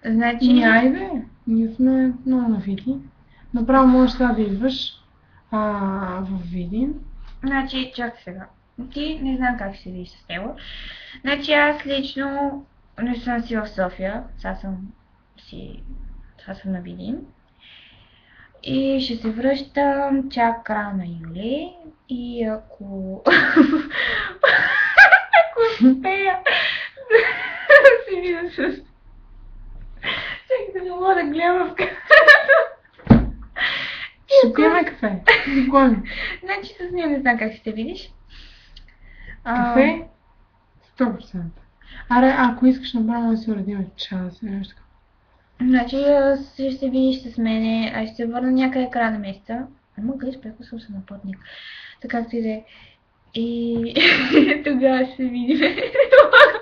Значи, Айде, ние сме много навити. Направо можеш сега да идваш в Видин. чакай сега. Ти не знам как ще се видиш с него. Значи аз лично не съм си в София. Сега съм на Видин. И ще се връщам чак края на юли. И ако... ако успея да се видя с... Чакай да не мога да гледам в камерата. Ще пиеме кафе. Спокойно. Значи с нея не знам как ще се видиш. Кафе? 100%. Аре, ако искаш, направо да си уредим час или нещо такова. Значи ще се видиш с мене, а ще се върна някъде края на месеца. Ама гледаш, преко съм се на пътник. Така както и да е. И тогава ще се видим. Просто.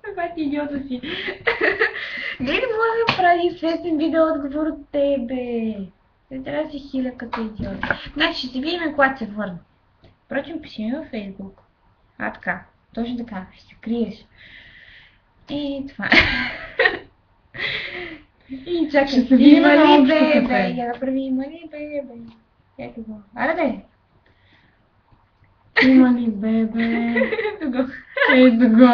Това ти идиота си. Гледай, мога да прави известен видео отговор от тебе. Не трябва да си хиля като идиот. Значи ще се видим, когато се върна. Впрочем, пиши ми във Фейсбук. Така. Точно така. Ще се криеш. И това. И чакай. Ще се видим Има на ли общо бебе? кафе. Я направи, има ли бебе? Ето го. Аре бе. Има ли бебе? Ето го. Ето го.